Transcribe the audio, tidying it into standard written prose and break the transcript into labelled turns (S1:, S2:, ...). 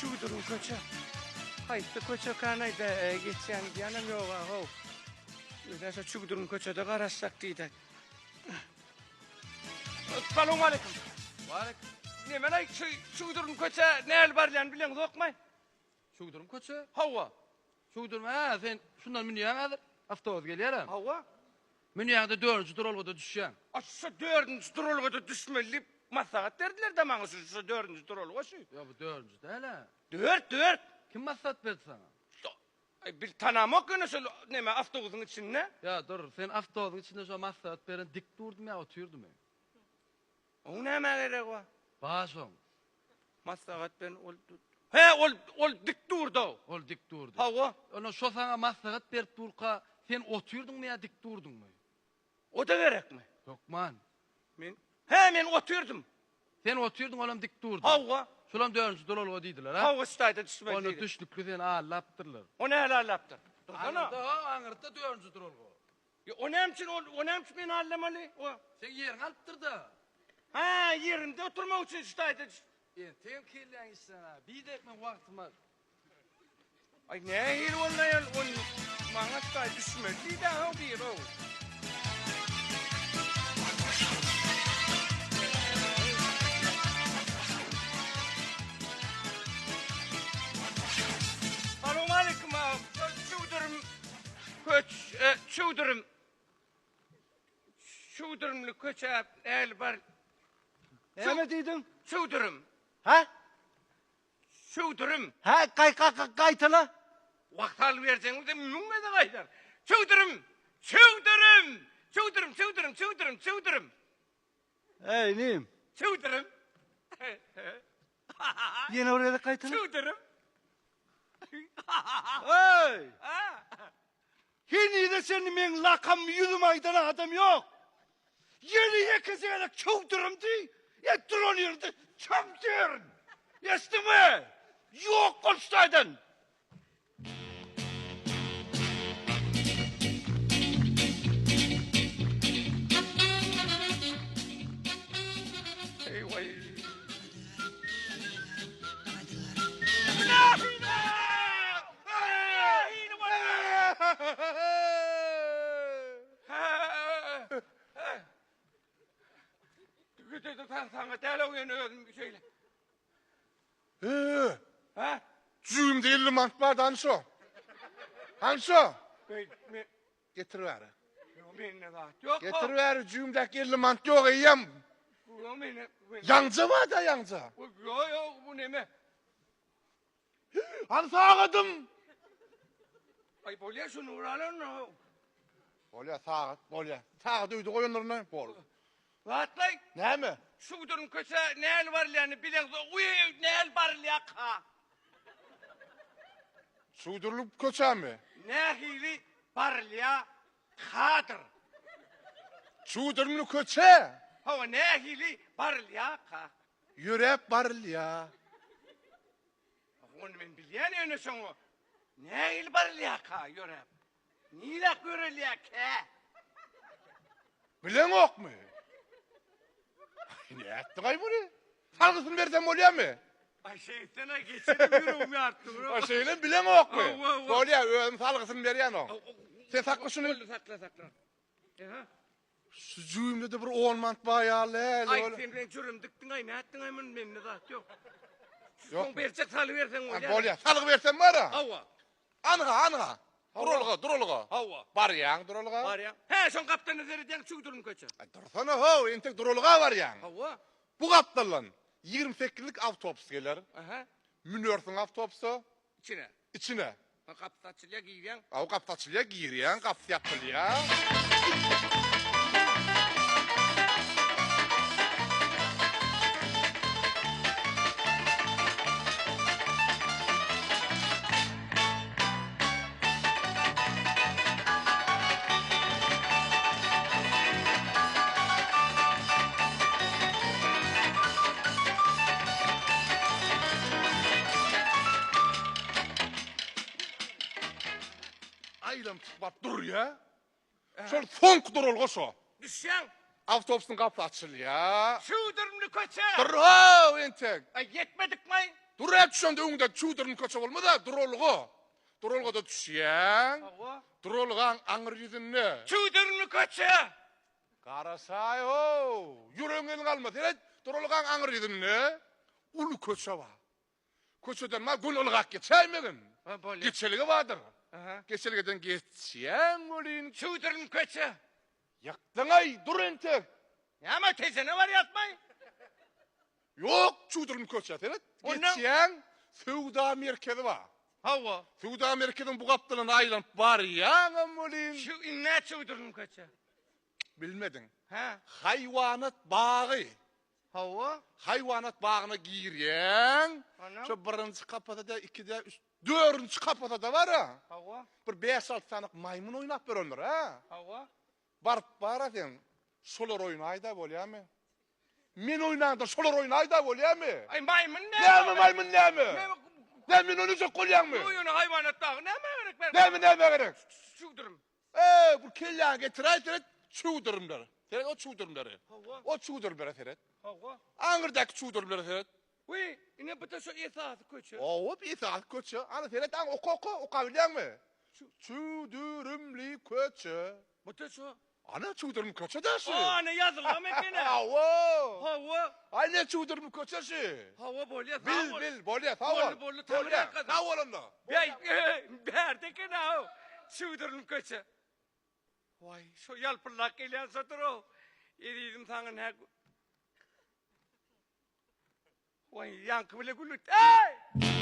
S1: Şu durum koça. Haydi koça kanayda geçen yanım yok ha. Öyleyse şu durum koçada karışsak deydi. Selamun aleyküm.
S2: Aleyküm.
S1: Ne men şu durum koça ne var lan bilen yok mu?
S2: Şu durum koça.
S1: Hava.
S2: Şu durum ha sen şundan münyan adır. Avtobus geliyorum.
S1: Hava.
S2: Münyanda 4. durolgoda düşeceğim.
S1: Aşağı 4. durolgoda düşmeli masahat derdiler de bana şu 4. durolgoda şu.
S2: Ya bu 4. değil ha.
S1: 4.
S2: Kim masat verdi sana?
S1: Bir tanımak nasıl neme avtobusun içinde?
S2: Ya dur sen avtobusun içinde şu masat veren dik durdum ya oturdum ya.
S1: O ne gerek var?
S2: Başım.
S1: Masahat ben he ol dik durdu.
S2: Ol dik durdu.
S1: Hava.
S2: Onu şu sana masat verip durka sen oturdun mu ya dik durdun mu?
S1: O da gerek mi?
S2: Yok man.
S1: Men oturdum.
S2: Sen oturdun oğlum dik durdun.
S1: Hava.
S2: Şulam 4. durolgoda deydiler ha.
S1: Hava stayda düşmeli.
S2: Onu düşlüklü sen ağırlattırlar.
S1: O ne halalaptır?
S2: Anırda 4. durolgo.
S1: O nemçin beni hallamalı.
S2: Sen yerin alıptır da.
S1: Ha yerinde oturmak için stayda.
S2: Sen kirlen sana. Bir de ekmek vaktim var.
S1: Ay ne yer vallahi on bana stayda düşmeli de ha bir o. Selamun aleyküm abi. Şudurumlu köç el var.
S3: Ne dedin?
S1: Şudurum.
S3: Ha?
S1: Şudurum.
S3: Ha kaytala.
S1: Vaktal versen de mümkün de kaytar. Şudurum.
S3: Hey neyim?
S1: Şudurum.
S3: Yine oraya da kaytala.
S1: Şudurum.
S3: Hey! Yine de senin men lakam yüzüm aydana adam yok. Yeni yekesine de çavdurum di. Ya duranıyordu. Çamdır. Yastı mı? Yok konuştaydın.
S1: Hey vay. Sana telefonu bir şeyle. Ha?
S4: Cüğüm değil mantbardı Hanso. Hanso. Getiriver.
S1: Yok.
S4: Getiriver cüğümdeki 50 mant yok iyiyem. Yanca var da yanca.
S1: Yok bu ne mi?
S4: Hanso ağadım.
S1: Ay bolya şunu uğralın o.
S4: Bolya saat, bolya. Saat uydu koyunlarına. Bol.
S1: Rahatlay.
S4: Ne mi?
S1: Şu durum köse ne el var yani bilen uy ne el var ya ka.
S4: Suydurulup köçe mi?
S1: Ne hili var ya kadır.
S4: Suydurulup köçe.
S1: Hava ne hili var ya ka.
S4: Yürep barıl ya.
S1: Onu ben bilen öyle şunu. Ne hili var ya ka yörep. Nila görül ya ke.
S4: Bilen ok mu? Ne ettin ay bunu? Salgısını versem oluyor mu?
S1: Ay sana geçelim yürüyorum ya artık.
S4: O şeyle bilen ok mu?
S1: Oh.
S4: Bolya ön salgısını veriyen o. Sen sakla şunu.
S1: Sakla.
S4: Şu cüğümde de bir 10 mant bayağı le.
S1: Ay sen ben çürüm dıktın ay ne ettin ay benim ne zaten yok.
S4: Yok.
S1: Son verecek salı versen o ya.
S4: Bolya salgı versen var ha.
S1: Hava.
S4: Anıga. Durulga.
S1: Hava.
S4: Var yan durulga.
S1: Var ya. He son kaptanı vereceğin şu durum kaça.
S4: Ay dursana ho, entek durulga var yan.
S1: Hava.
S4: Bu kaptalan 28'lik avtobüs gelir.
S1: Aha.
S4: Münörsün avtobusu
S1: İçine.
S4: içine.
S1: Kaptaçılığa giyiyen.
S4: Av kaptaçılığa giriyen, kapsı yapılıyor. Aylam çıkıp dur ya. Şol fonk durulga şu.
S1: Düşen.
S4: Avtobusun kapısı açılıyor.
S1: Şu durumlu kaça.
S4: Dur ho entek.
S1: Ay yetmedik mi?
S4: Durat şonda öňde çuwdurun köçe bolmada durolgo. Durolgoda düşýäň.
S1: Hawa.
S4: Durolgan aňyr ýüzünde.
S1: Çuwdurun köçe.
S4: Garasay o. Yüreğin galma. Teret durolgan aňyr ýüzünde. Ulu köçe var. Köçeden ma gün ılgak geçäýmegin.
S1: Ha bolýar.
S4: Geçeligi bardyr.
S1: Aha.
S4: Geçeligeden geçýäň bolýan.
S1: Çuwdurun köçe.
S4: Ýakdyň ay dur entek.
S1: Ama tezene var yatmay.
S4: Yok çuwdurun köçe teret.
S1: Ondan-
S4: Geçýäň Sowda merkezi var.
S1: Hawa.
S4: Sowda merkezinin bu gapdyny aýlanyp barýan bolýan.
S1: Şu inne çuwdurun köçe.
S4: Bilmedin.
S1: Ha.
S4: Hayvanat bağı.
S1: Hawa.
S4: Hayvanat bağına girýäň.
S1: Anam.
S4: Şu birinji kapatada da, ikide, dördüncü kapatada var ha.
S1: Hawa.
S4: Bir 5-6 tanyk maymun oýnap berenler ha.
S1: Hawa.
S4: Barıp barasen, solar oýnaýda bolýarmy? Men oýnanda solar oýnaýda bolýarmy?
S1: Ay maymun ne?
S4: Näme maymun näme?
S1: Ne?
S4: Men onu çok bolýarmy?
S1: Oyun hayvanat dağı ne gerek ben?
S4: Näme gerek?
S1: Çuwdurum.
S4: Bu kelläň getiräýär teret çuwdurumlar. Teret o çuwdurumlary.
S1: Hawa.
S4: O çuwdurumlar teret.
S1: Hawa.
S4: Aňyrdaky çuwdurumlar teret.
S1: Uy, ine bu da şu esas köçe.
S4: O bir saat köçe. Ana teret aň okabilýärmi? Çuwdurumly köçe.
S1: Bu da şu.
S4: Ana çuwdurum köçe däşi.
S1: Aa ne yazılan ekene.
S4: Awo.
S1: Hawa.
S4: Ay ne çuwdurum köçesi.
S1: Hawa bolýar.
S4: Bil bolýar
S1: Bolly, bolly, tamam, yakaladım.
S4: Sağ olanda.
S1: Bey, berde kene o. Çuwdurum köçe. Vay, şu yalpırlak gelen satır o. Eridim sana ne? Vay, yankı bile gülüt. Hey!